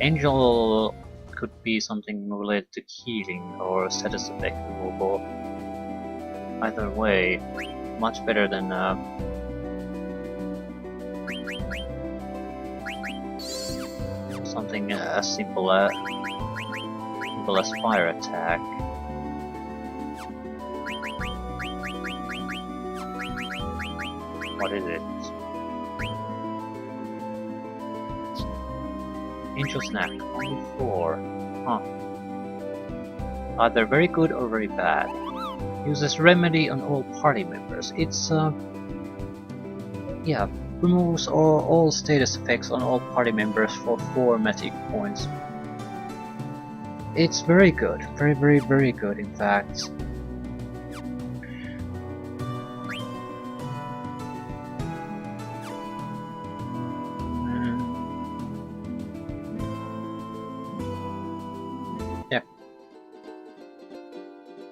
B: Angel could be something related to healing or status effect removal. Either way, much better than something as simple as fire attack. What is it? Angel Snack, only 4. Huh. Either very good or very bad. Uses remedy on all party members. It's yeah, removes all status effects on all party members for 4 magic points. It's very good. Very good in fact.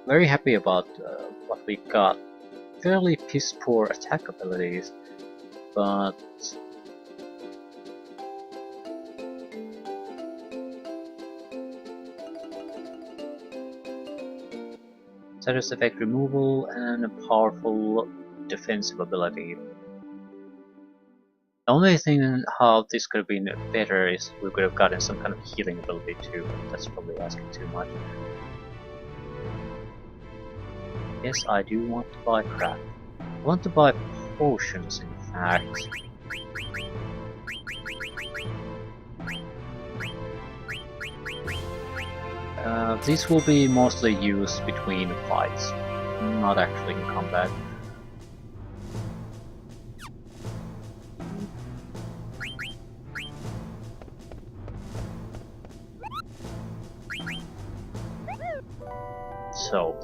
B: Very happy about what we got. Fairly piss poor attack abilities, but status effect removal and a powerful defensive ability. The only thing how this could have been better is we could have gotten some kind of healing ability too, but that's probably asking too much. Yes, I do want to buy crap. I want to buy potions, in fact. These will be mostly used between fights, not actually in combat. So,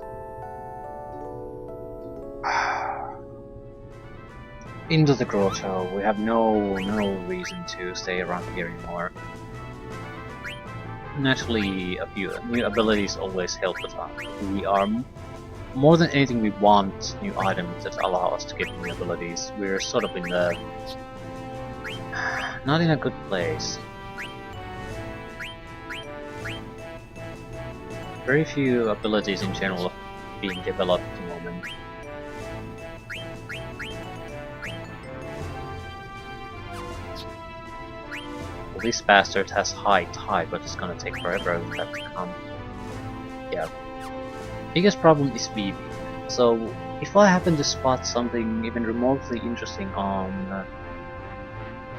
B: into the grotto. We have no reason to stay around here anymore. Naturally, a few new abilities always help us out. We are more than anything we want new items that allow us to get new abilities. We're sort of in the not in a good place. Very few abilities in general are being developed at the moment. Well, this bastard has high tide, but it's gonna take forever for that to come. Yeah. Biggest problem is BB. So, if I happen to spot something even remotely interesting on...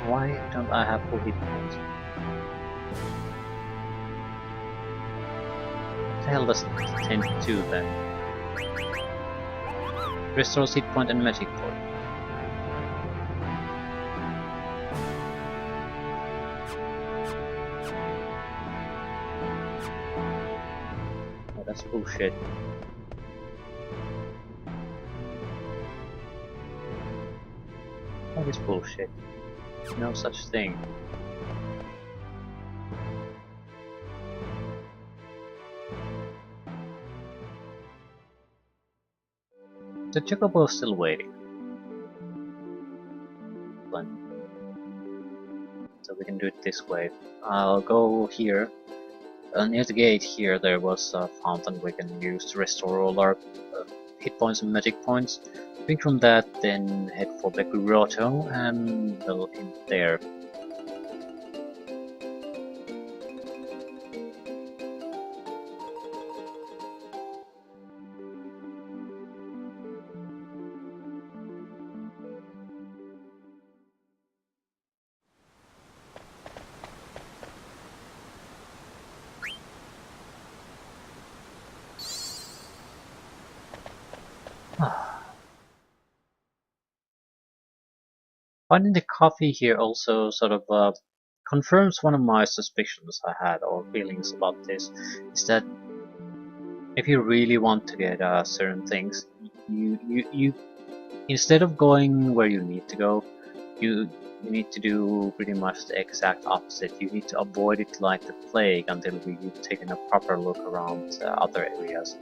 B: why don't I have full hit points? What the hell does it tend to do then? Restores hit point and magic point. That's bullshit. That is bullshit. No such thing. The chocobo is still waiting. So we can do it this way. I'll go here. Near the gate here there was a fountain we can use to restore all our hit points and magic points. Drink from that, then head for the grotto and we'll in there. Finding the coffee here also sort of confirms one of my suspicions I had or feelings about this, is that if you really want to get certain things, you instead of going where you need to go, you need to do pretty much the exact opposite. You need to avoid it like the plague until you've taken a proper look around other areas.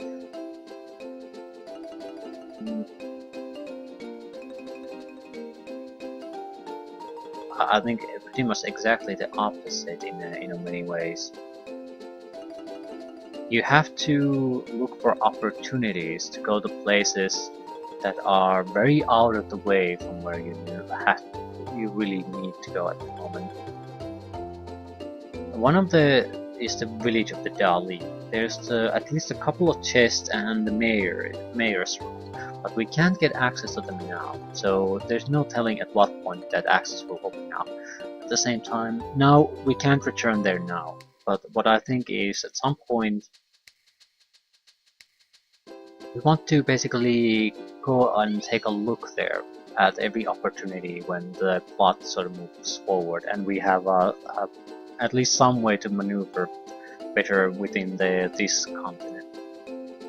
B: I think pretty much exactly the opposite in many ways. You have to look for opportunities to go to places that are very out of the way from where you really need to go at the moment. One of the is the village of the Dali. There's at least a couple of chests and the mayor's room, but we can't get access to them now, so there's no telling at what point that access will open up. At the same time, now we can't return there now, but what I think is at some point we want to basically go and take a look there at every opportunity when the plot sort of moves forward, and we have at least some way to maneuver better within this continent.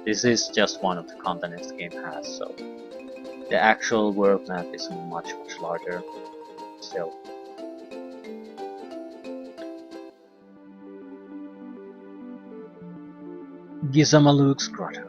B: This is just one of the continents the game has, so the actual world map is much larger still. Gizamaluk's Grotto.